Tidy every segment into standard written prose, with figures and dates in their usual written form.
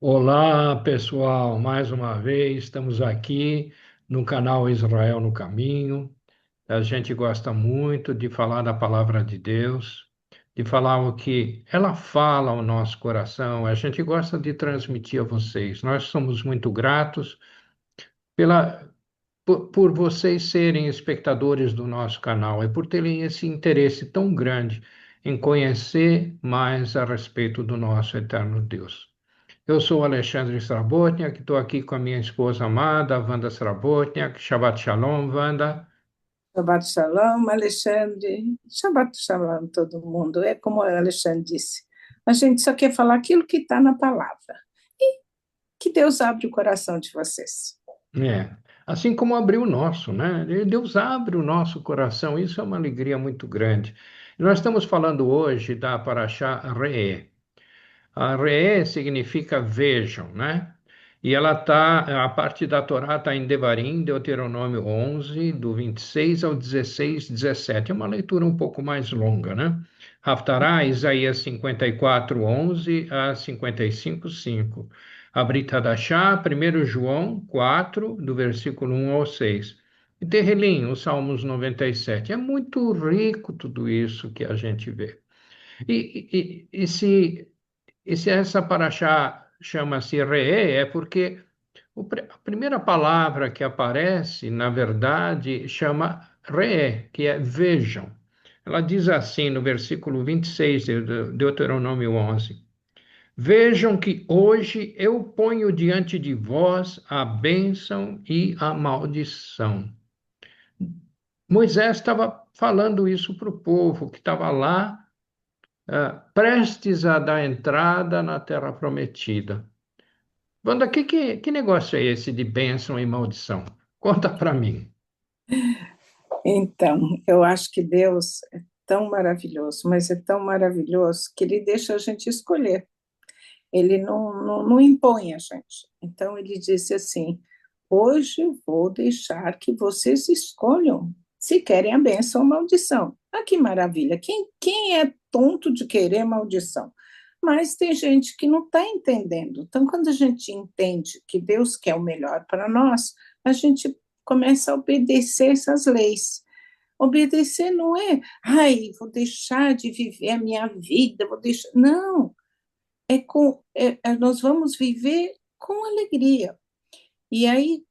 Olá, pessoal. Mais uma vez estamos aqui no canal Israel no Caminho. A gente gosta muito de falar da palavra de Deus, de falar o que ela fala ao nosso coração. A gente gosta de transmitir a vocês. Nós somos muito gratos pela, por vocês serem espectadores do nosso canal e por terem esse interesse tão grande em conhecer mais a respeito do nosso eterno Deus. Eu sou Alexandre Srabotniak, estou aqui com a minha esposa amada, Wanda Srabotniak. Shabbat Shalom, Wanda. Shabbat Shalom, Alexandre. Shabbat Shalom, todo mundo. É como o Alexandre disse. A gente só quer falar aquilo que está na palavra. E que Deus abre o coração de vocês. É, assim como abriu o nosso, né? E Deus abre o nosso coração, isso é uma alegria muito grande. Nós estamos falando hoje da Parashá Re'eh. A Re'eh significa vejam, né? E ela tá, a parte da Torá está em Devarim, Deuteronômio 11, do 26 ao 16, 17. É uma leitura um pouco mais longa, né? Haftará, Isaías 54, 11 a 55, 5. A Brit Hadashá, 1 João 4, do versículo 1 ao 6. E Terrilim, os Salmos 97. É muito rico tudo isso que a gente vê. E se essa paraxá chama-se Re'eh, é porque a primeira palavra que aparece, na verdade, chama Re'eh, que é vejam. Ela diz assim no versículo 26 de Deuteronômio 11: Vejam que hoje eu ponho diante de vós a bênção e a maldição. Moisés estava falando isso para o povo que estava lá, prestes a dar entrada na terra prometida. Wanda, que negócio é esse de bênção e maldição? Conta para mim. Então, eu acho que Deus é tão maravilhoso, mas é tão maravilhoso que Ele deixa a gente escolher. Ele não impõe a gente. Então, Ele disse assim: hoje eu vou deixar que vocês escolham se querem a bênção ou maldição. Ah, que maravilha! Quem é tonto de querer maldição? Mas tem gente que não está entendendo. Então, quando a gente entende que Deus quer o melhor para nós, a gente começa a obedecer essas leis. Obedecer não é, ai, vou deixar de viver a minha vida, vou deixar. Não, nós vamos viver com alegria. E aí,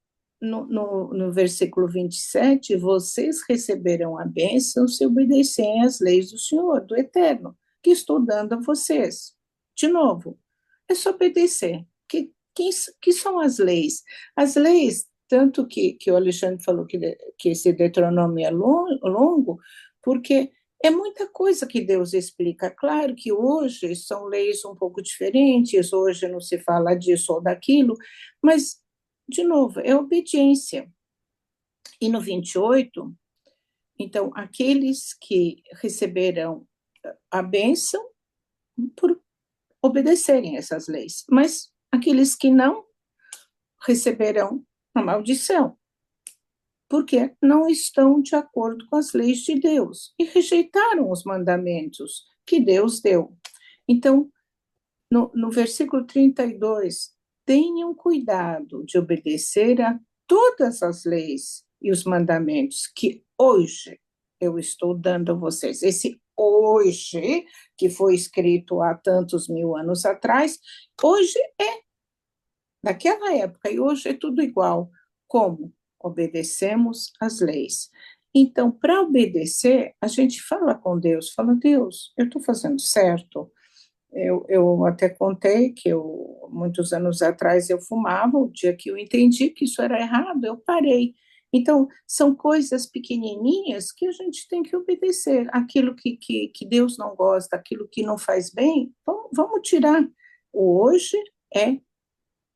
no versículo 27, vocês receberão a bênção se obedecerem às leis do Senhor, do Eterno, que estou dando a vocês. De novo, é só obedecer. Que são as leis? As leis, tanto que o Alexandre falou que esse Deuteronômio é longo, porque é muita coisa que Deus explica. Claro que hoje são leis um pouco diferentes, hoje não se fala disso ou daquilo, mas de novo, é obediência. E no 28, então, aqueles que receberão a bênção por obedecerem essas leis, mas aqueles que não receberão a maldição, porque não estão de acordo com as leis de Deus e rejeitaram os mandamentos que Deus deu. Então, no versículo 32, tenham cuidado de obedecer a todas as leis e os mandamentos que hoje eu estou dando a vocês. Esse hoje, que foi escrito há tantos mil anos atrás, hoje é daquela época e hoje é tudo igual. Como? Obedecemos as leis. Então, para obedecer, a gente fala com Deus, fala, Deus, eu estou fazendo certo? Eu até contei que muitos anos atrás eu fumava, o dia que eu entendi que isso era errado, eu parei. Então, são coisas pequenininhas que a gente tem que obedecer. Aquilo que Deus não gosta, aquilo que não faz bem, vamos tirar. O hoje é,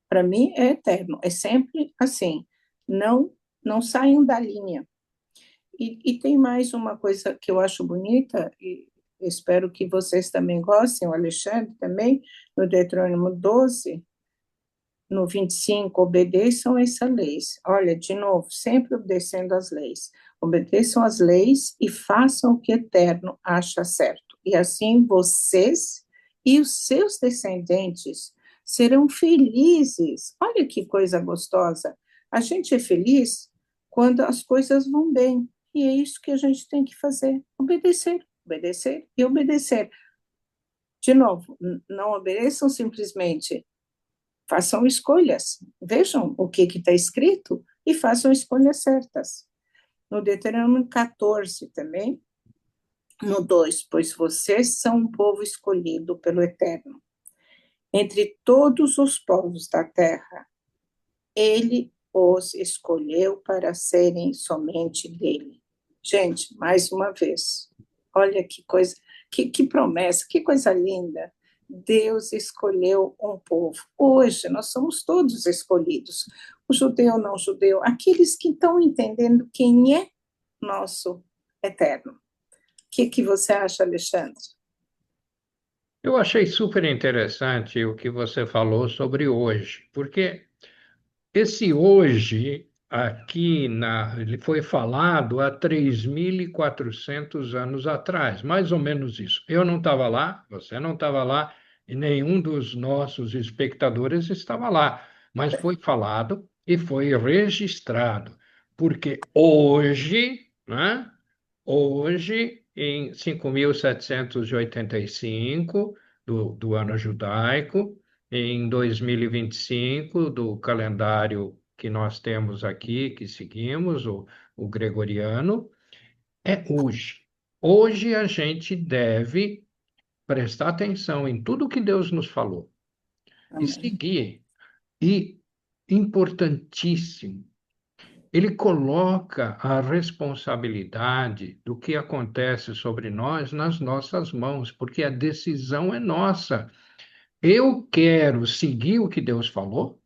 para mim, é eterno, é sempre assim. Não saiam da linha. E tem mais uma coisa que eu acho bonita, e espero que vocês também gostem, o Alexandre também, no Deuteronômio 12, no 25, obedeçam essas leis. Olha, de novo, sempre obedecendo às leis. Obedeçam às leis e façam o que o Eterno acha certo. E assim vocês e os seus descendentes serão felizes. Olha que coisa gostosa. A gente é feliz quando as coisas vão bem. E é isso que a gente tem que fazer: obedecer, obedecer e obedecer. De novo, não obedeçam simplesmente, façam escolhas. Vejam o que está escrito e façam escolhas certas. No Deuteronômio 14 também, no 2, pois vocês são um povo escolhido pelo Eterno. Entre todos os povos da terra, ele os escolheu para serem somente dele. Gente, mais uma vez, olha que coisa, que promessa, que coisa linda. Deus escolheu um povo. Hoje nós somos todos escolhidos. O judeu, não judeu, aqueles que estão entendendo quem é nosso eterno. O que você acha, Alexandre? Eu achei super interessante o que você falou sobre hoje, porque esse hoje aqui ele foi falado há 3.400 anos atrás, mais ou menos isso. Eu não estava lá, você não estava lá, e nenhum dos nossos espectadores estava lá, mas foi falado e foi registrado, porque hoje, né, hoje, em 5.785 do ano judaico, em 2025, do calendário que nós temos aqui, que seguimos, o gregoriano, é hoje. Hoje a gente deve prestar atenção em tudo que Deus nos falou e Amém. seguir. E, importantíssimo, ele coloca a responsabilidade do que acontece sobre nós nas nossas mãos, porque a decisão é nossa. Eu quero seguir o que Deus falou,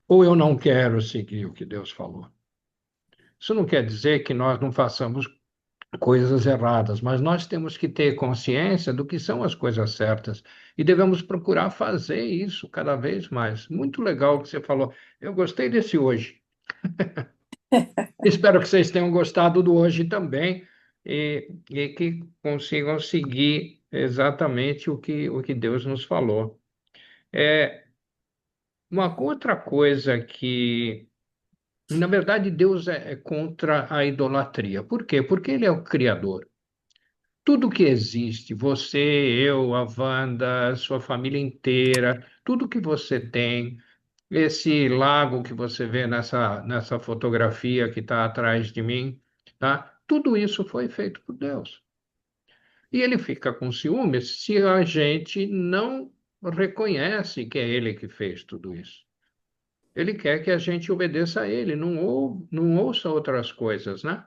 ou eu não quero seguir o que Deus falou? Isso não quer dizer que nós não façamos coisas erradas, mas nós temos que ter consciência do que são as coisas certas e devemos procurar fazer isso cada vez mais. Muito legal o que você falou. Eu gostei desse hoje. Espero que vocês tenham gostado do hoje também e que consigam seguir exatamente o que Deus nos falou. É, uma outra coisa que na verdade, Deus é contra a idolatria. Por quê? Porque Ele é o Criador. Tudo que existe, você, eu, a Wanda, a sua família inteira, tudo que você tem, esse lago que você vê nessa fotografia que está atrás de mim, tá? Tudo isso foi feito por Deus. E Ele fica com ciúmes se a gente não reconhece que é Ele que fez tudo isso. Ele quer que a gente obedeça a ele, não ouça outras coisas, né?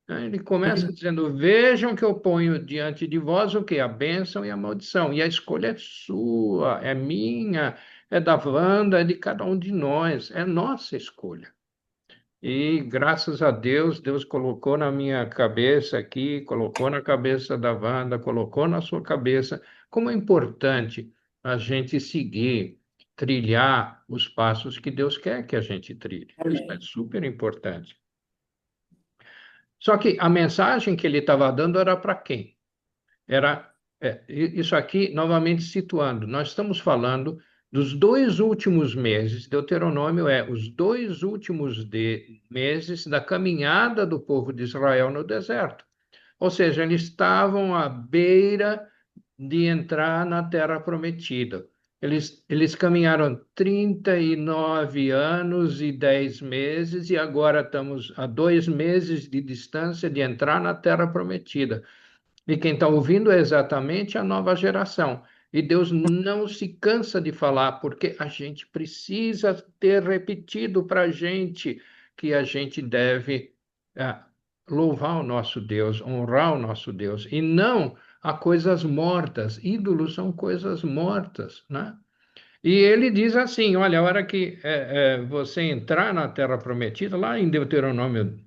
Ele começa dizendo: Vejam que eu ponho diante de vós o quê? A bênção e a maldição. E a escolha é sua, é minha, é da Wanda, é de cada um de nós, é nossa escolha. E graças a Deus, Deus colocou na minha cabeça aqui, colocou na cabeça da Wanda, colocou na sua cabeça como é importante a gente seguir, trilhar os passos que Deus quer que a gente trilhe. Isso é Amém. super importante. Só que a mensagem que ele estava dando era para quem? Era isso aqui, novamente situando, nós estamos falando dos 2 últimos meses, Deuteronômio é os 2 últimos meses da caminhada do povo de Israel no deserto. Ou seja, eles estavam à beira de entrar na Terra Prometida. Eles caminharam 39 anos e 10 meses e agora estamos a 2 meses de distância de entrar na Terra Prometida. E quem está ouvindo é exatamente a nova geração. E Deus não se cansa de falar, porque a gente precisa ter repetido para a gente que a gente deve louvar o nosso Deus, honrar o nosso Deus, e não a coisas mortas. Ídolos são coisas mortas, né? E ele diz assim: olha, a hora que você entrar na Terra Prometida, lá em Deuteronômio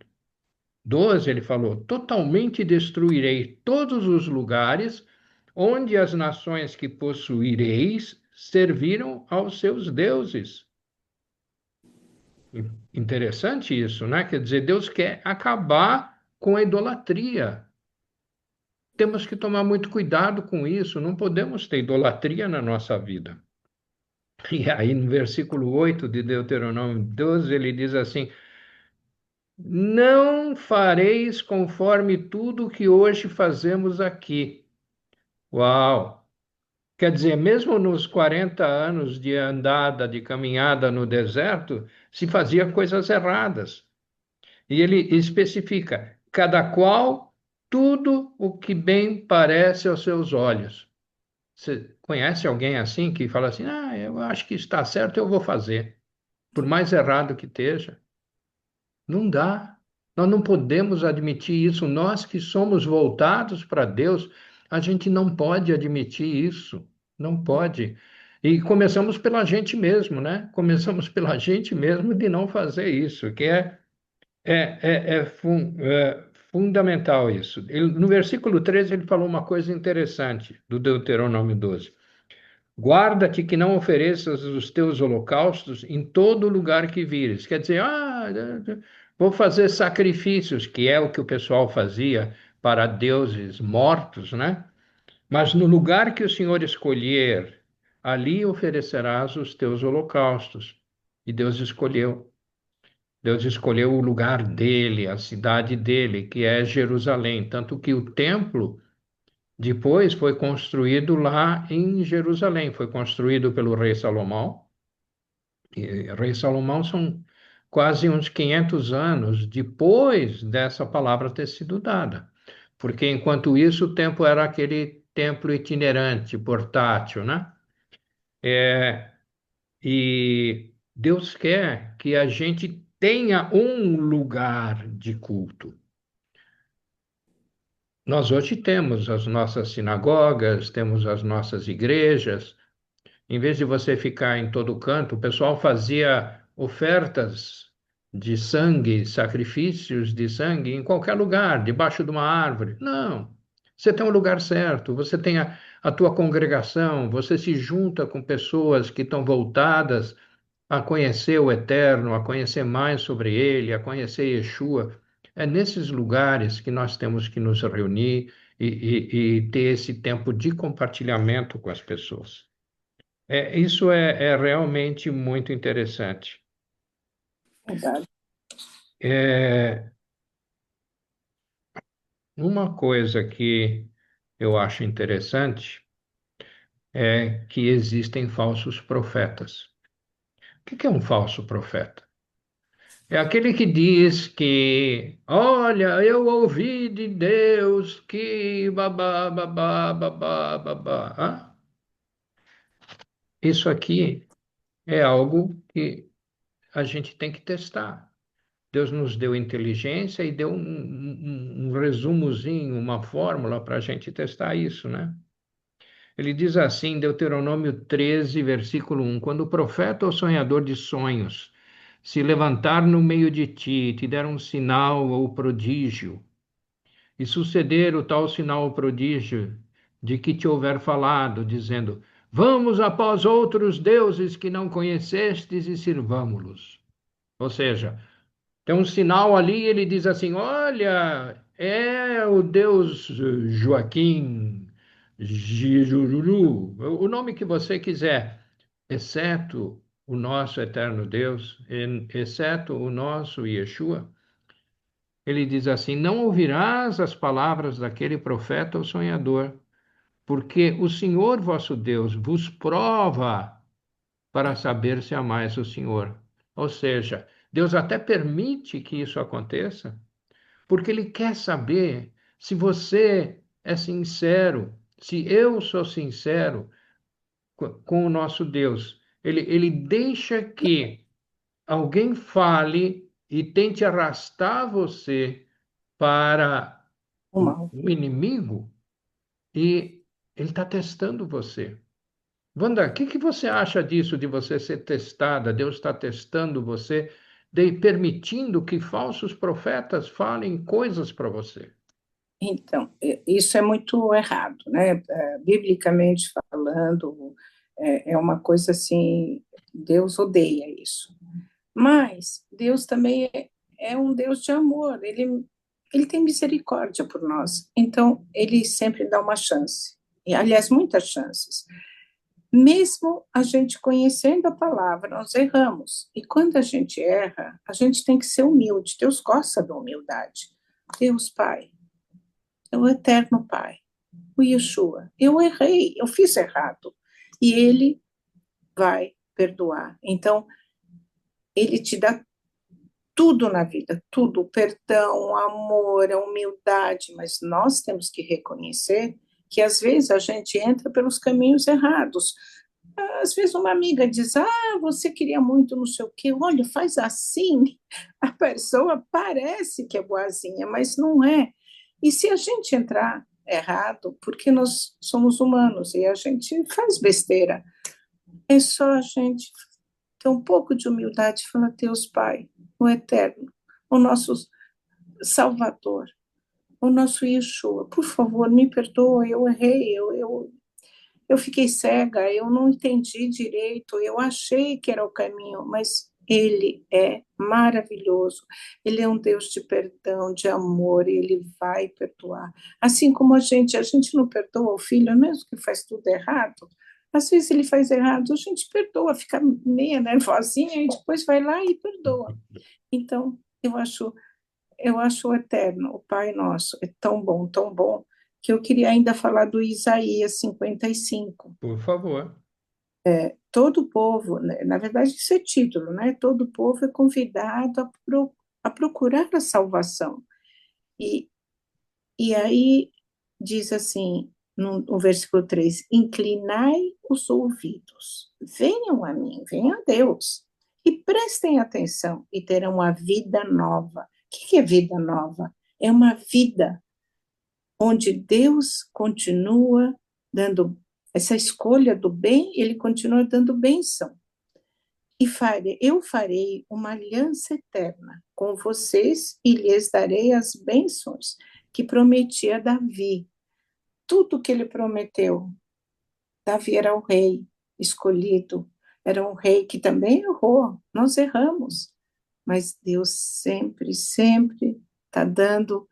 12, ele falou: Totalmente destruirei todos os lugares onde as nações que possuireis serviram aos seus deuses. Interessante isso, né? Quer dizer, Deus quer acabar com a idolatria. Temos que tomar muito cuidado com isso, não podemos ter idolatria na nossa vida. E aí, no versículo 8 de Deuteronômio 12, ele diz assim: Não fareis conforme tudo que hoje fazemos aqui. Uau! Quer dizer, mesmo nos 40 anos de andada, de caminhada no deserto, se fazia coisas erradas. E ele especifica: cada qual tudo o que bem parece aos seus olhos. Você conhece alguém assim que fala assim: ah, eu acho que está certo, eu vou fazer, por mais errado que esteja? Não dá. Nós não podemos admitir isso. Nós que somos voltados para Deus, a gente não pode admitir isso. Não pode. E começamos pela gente mesmo, né? Começamos pela gente mesmo de não fazer isso, que é fundamental isso. No versículo 13, ele falou uma coisa interessante do Deuteronômio 12. Guarda-te que não ofereças os teus holocaustos em todo lugar que vires. Quer dizer, vou fazer sacrifícios, que é o que o pessoal fazia para deuses mortos, né? Mas no lugar que o Senhor escolher, ali oferecerás os teus holocaustos. E Deus escolheu. Deus escolheu o lugar dele, a cidade dele, que é Jerusalém. Tanto que o templo depois foi construído lá em Jerusalém, foi construído pelo rei Salomão. E o rei Salomão são quase uns 500 anos depois dessa palavra ter sido dada. Porque enquanto isso o templo era aquele templo itinerante, portátil, né? É, e Deus quer que a gente tenha um lugar de culto. Nós hoje temos as nossas sinagogas, temos as nossas igrejas. Em vez de você ficar em todo canto, o pessoal fazia ofertas de sangue, sacrifícios de sangue em qualquer lugar, debaixo de uma árvore. Não. Você tem um lugar certo, você tem a tua congregação, você se junta com pessoas que estão voltadas a conhecer o Eterno, a conhecer mais sobre Ele, a conhecer Yeshua. É nesses lugares que nós temos que nos reunir e ter esse tempo de compartilhamento com as pessoas. Isso é realmente muito interessante. Verdade. É, uma coisa que eu acho interessante é que existem falsos profetas. O que é um falso profeta? É aquele que diz que, olha, eu ouvi de Deus que babá, babá, babá, babá. Isso aqui é algo que a gente tem que testar. Deus nos deu inteligência e deu um resumozinho, uma fórmula para a gente testar isso, né? Ele diz assim, Deuteronômio 13, versículo 1: Quando o profeta ou sonhador de sonhos se levantar no meio de ti, te der um sinal ou prodígio, e suceder o tal sinal ou prodígio de que te houver falado, dizendo: Vamos após outros deuses que não conhecestes e sirvamo-los. Ou seja, tem um sinal ali, ele diz assim: Olha, é o Deus Joaquim, Jururu, o nome que você quiser, exceto o nosso eterno Deus, exceto o nosso Yeshua. Ele diz assim: Não ouvirás as palavras daquele profeta ou sonhador, porque o Senhor vosso Deus vos prova para saber se amais o Senhor. Ou seja, Deus até permite que isso aconteça, porque Ele quer saber se você é sincero, se eu sou sincero com o nosso Deus. Ele deixa que alguém fale e tente arrastar você para O mal. o inimigo e ele está testando você. Wanda, o que você acha disso, de você ser testada? Deus está testando você, permitindo que falsos profetas falem coisas para você. Então, isso é muito errado, né? Biblicamente falando, é uma coisa assim, Deus odeia isso. Mas Deus também é um Deus de amor, ele tem misericórdia por nós, então ele sempre dá uma chance, e aliás, muitas chances. mesmo a gente conhecendo a palavra, nós erramos. E quando a gente erra, a gente tem que ser humilde. Deus gosta da humildade. Deus Pai, é o eterno Pai, o Yeshua. Eu errei, eu fiz errado. E Ele vai perdoar. Então, Ele te dá tudo na vida, tudo, o perdão, o amor, a humildade, mas nós temos que reconhecer que às vezes a gente entra pelos caminhos errados. Às vezes uma amiga diz, você queria muito não sei o quê, olha, faz assim. A pessoa parece que é boazinha, mas não é. E se a gente entrar errado, porque nós somos humanos e a gente faz besteira, é só a gente ter um pouco de humildade e falar, Deus Pai, o Eterno, o nosso Salvador, o nosso Yeshua, por favor, me perdoa, eu errei, eu fiquei cega, eu não entendi direito, eu achei que era o caminho, mas Ele é maravilhoso, Ele é um Deus de perdão, de amor, Ele vai perdoar. Assim como a gente não perdoa o filho, mesmo que faz tudo errado, às vezes ele faz errado, a gente perdoa, fica meia nervosinha e depois vai lá e perdoa. Então, eu acho o eterno, o Pai Nosso, é tão bom, que eu queria ainda falar do Isaías 55. Por favor. Todo povo, né, na verdade, isso é título, né? Todo povo é convidado a procurar a salvação. E, e aí diz assim, no versículo 3: inclinai os ouvidos, venham a mim, venham a Deus, e prestem atenção, e terão a vida nova. O que é vida nova? É uma vida onde Deus continua dando essa escolha do bem, ele continua dando bênção. Eu farei uma aliança eterna com vocês e lhes darei as bênçãos que prometi a Davi. Tudo que ele prometeu. Davi era o rei escolhido, era um rei que também errou, nós erramos, mas Deus sempre está dando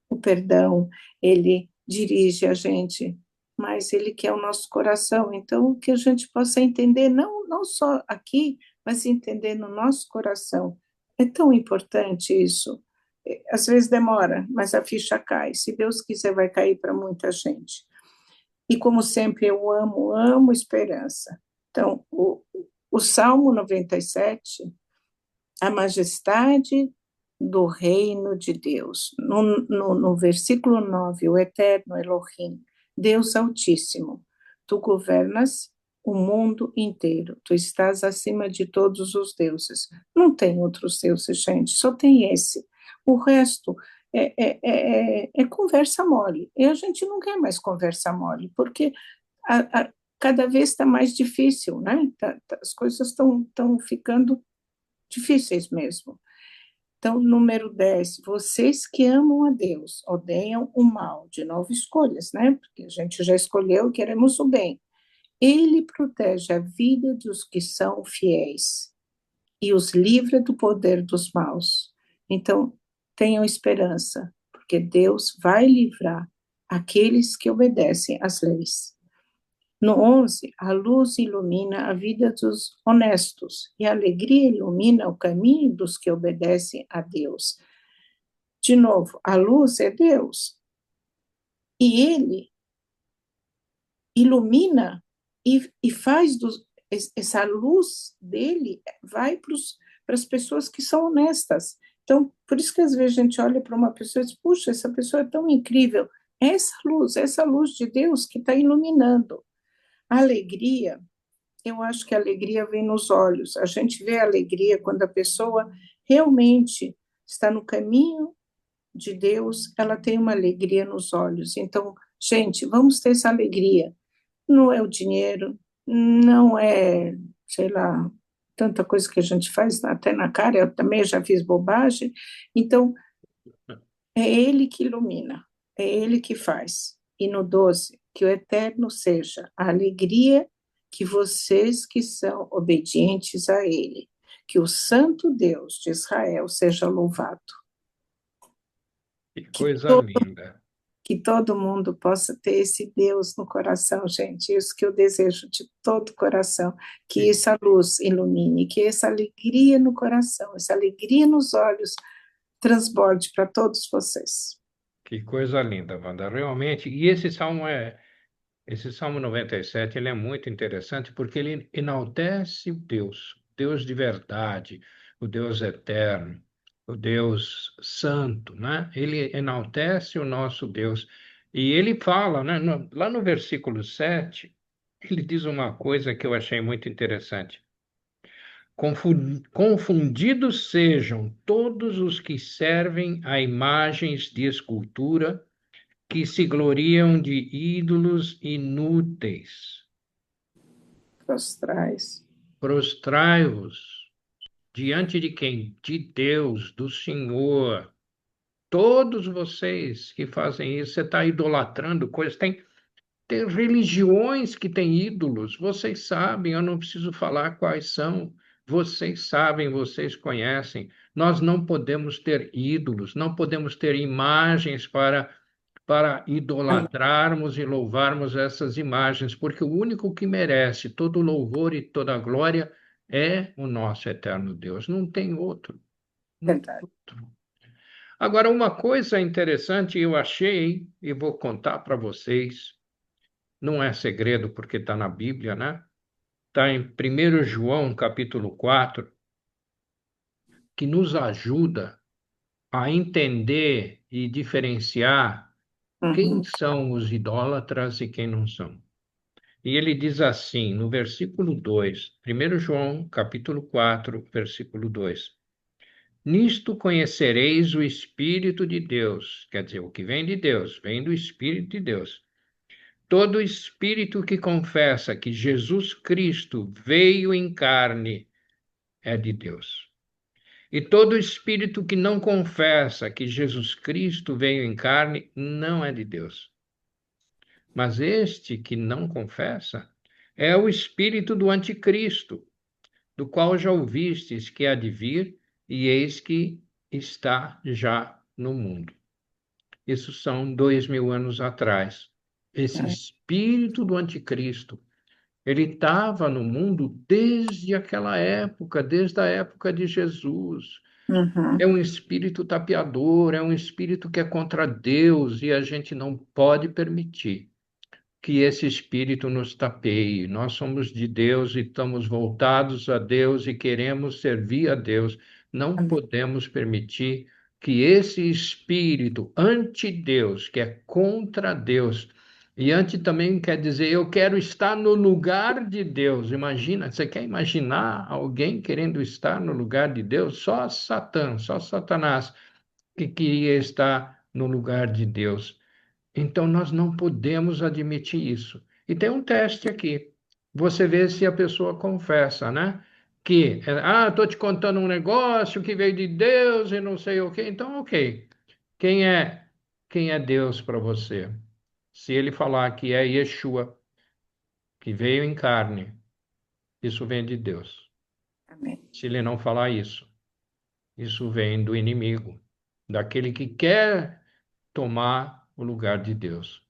o perdão, ele dirige a gente, mas ele quer o nosso coração. Então, que a gente possa entender, não só aqui, mas entender no nosso coração. É tão importante isso. Às vezes demora, mas a ficha cai. Se Deus quiser, vai cair para muita gente. E como sempre, eu amo esperança. Então, o Salmo 97, a majestade do reino de Deus. No versículo 9, o eterno Elohim, Deus Altíssimo, tu governas o mundo inteiro, tu estás acima de todos os deuses. Não tem outros deuses, gente, só tem esse. O resto é conversa mole. E a gente não quer mais conversa mole, porque cada vez está mais difícil, né? As coisas estão ficando difíceis mesmo. Então, número 10, vocês que amam a Deus, odeiam o mal. De novo, escolhas, né? Porque a gente já escolheu e queremos o bem. Ele protege a vida dos que são fiéis e os livra do poder dos maus. Então, tenham esperança, porque Deus vai livrar aqueles que obedecem às leis. No 11, a luz ilumina a vida dos honestos e a alegria ilumina o caminho dos que obedecem a Deus. De novo, a luz é Deus e Ele ilumina e faz essa luz dele vai para as pessoas que são honestas. Então, por isso que às vezes a gente olha para uma pessoa e diz, puxa, essa pessoa é tão incrível. Essa luz de Deus que está iluminando. A alegria, eu acho que a alegria vem nos olhos. A gente vê a alegria quando a pessoa realmente está no caminho de Deus, ela tem uma alegria nos olhos. Então, gente, vamos ter essa alegria. Não é o dinheiro, não é, sei lá, tanta coisa que a gente faz até na cara, eu também já fiz bobagem. Então, é Ele que ilumina, é Ele que faz. E no 12, que o eterno seja a alegria que vocês que são obedientes a Ele, que o Santo Deus de Israel seja louvado. Que Que, coisa to, linda. Que todo mundo possa ter esse Deus no coração, gente. Isso que eu desejo de todo o coração. Que Que, essa luz ilumine, que essa alegria no coração, essa alegria nos olhos transborde para todos vocês. que coisa linda, Wanda. Realmente, e esse Salmo 97, ele é muito interessante porque ele enaltece o Deus, Deus de verdade, o Deus eterno, o Deus santo, né? Ele enaltece o nosso Deus. E ele fala, né, lá no versículo 7, ele diz uma coisa que eu achei muito interessante. Confundidos sejam todos os que servem a imagens de escultura, que se gloriam de ídolos inúteis. Prostrais. Prostrai-vos diante de quem? De Deus, do Senhor. Todos vocês que fazem isso, você está idolatrando coisas. Tem religiões que têm ídolos, vocês sabem, eu não preciso falar quais são. Vocês sabem, vocês conhecem. Nós não podemos ter ídolos, não podemos ter imagens para Amém. idolatrarmos e louvarmos essas imagens, porque o único que merece todo o louvor e toda a glória é o nosso eterno Deus. Não tem outro. Não tem Verdade. outro. Agora, uma coisa interessante eu achei, e vou contar para vocês, não é segredo porque está na Bíblia, né? Está em 1 João, capítulo 4, que nos ajuda a entender e diferenciar quem Uhum, são os idólatras e quem não são. E ele diz assim, no versículo 2, 1 João, capítulo 4, versículo 2: Nisto conhecereis o Espírito de Deus, quer dizer, o que vem de Deus, vem do Espírito de Deus. Todo espírito que confessa que Jesus Cristo veio em carne é de Deus. E todo espírito que não confessa que Jesus Cristo veio em carne não é de Deus. Mas este que não confessa é o espírito do anticristo, do qual já ouvistes que há de vir, e eis que está já no mundo. Isso são 2000 anos atrás. Esse é, espírito do anticristo, ele estava no mundo desde aquela época, desde a época de Jesus. É uhum, um espírito tapeador, é um espírito que é contra Deus e a gente não pode permitir que esse espírito nos tapeie. Nós somos de Deus e estamos voltados a Deus e queremos servir a Deus. Não amém. podemos permitir que esse espírito anti-Deus, que é contra Deus, e anti também quer dizer eu quero estar no lugar de Deus. Imagina, você quer imaginar alguém querendo estar no lugar de Deus? Só Satã, só Satanás que queria estar no lugar de Deus. Então, nós não podemos admitir isso. E tem um teste aqui. Você vê se a pessoa confessa, né? Estou te contando um negócio que veio de Deus e não sei o quê. Então, ok. Quem é, quem é Deus para você? Se ele falar que é Yeshua, que veio em carne, isso vem de Deus. Amém. Se ele não falar isso, isso vem do inimigo, daquele que quer tomar o lugar de Deus.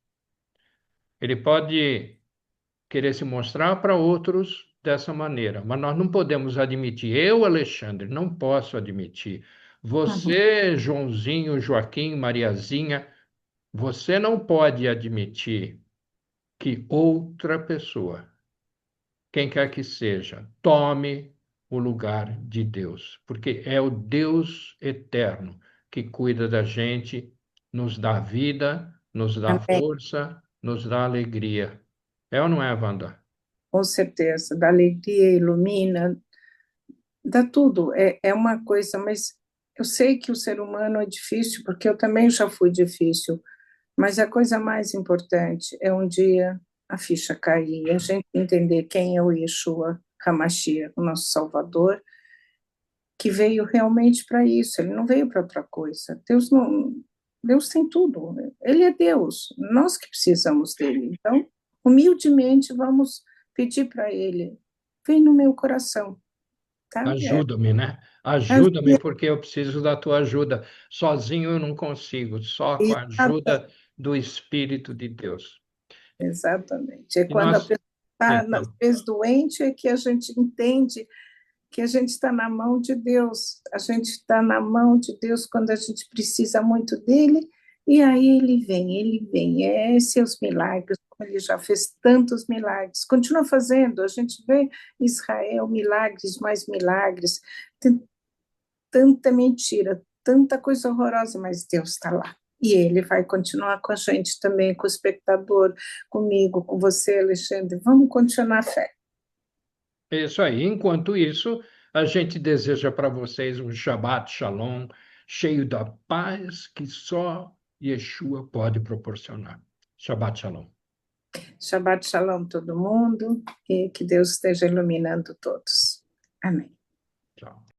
Ele pode querer se mostrar para outros dessa maneira. Mas nós não podemos admitir, eu, Alexandre, não posso admitir. Uhum. Você, Joãozinho, Joaquim, Mariazinha, você não pode admitir que outra pessoa, quem quer que seja, tome o lugar de Deus, porque é o Deus eterno que cuida da gente, nos dá vida, nos dá Amém. força, nos dá alegria. É ou não é, Wanda? Com certeza, da alegria ilumina, dá tudo. É uma coisa, mas eu sei que o ser humano é difícil, porque eu também já fui difícil, mas a coisa mais importante é um dia a ficha cair, e a gente entender quem é o Yeshua HaMashiach, o nosso Salvador, que veio realmente para isso, ele não veio para outra coisa. Deus não, Deus tem tudo, ele é Deus, nós que precisamos dele. Então, humildemente vamos pedir para ele, vem no meu coração, tá? Ajuda-me, né? É, Ajuda-me porque eu preciso da tua ajuda. Sozinho eu não consigo, só com a exata- ajuda do Espírito de Deus. Exatamente. É E quando a nós, pessoa está, às então, vezes, doente, é que a gente entende que a gente está na mão de Deus. A gente está na mão de Deus quando a gente precisa muito dele, e aí ele vem. É seus milagres, como ele já fez tantos milagres. Continua fazendo. A gente vê em Israel milagres, mais milagres. Tem tanta mentira, tanta coisa horrorosa, mas Deus está lá. E ele vai continuar com a gente também, com o espectador, comigo, com você, Alexandre. Vamos continuar a fé. é isso aí. Enquanto isso, a gente deseja para vocês um Shabbat Shalom, cheio da paz que só Yeshua pode proporcionar. Shabbat Shalom. Shabbat Shalom todo mundo e que Deus esteja iluminando todos. Amém. Tchau.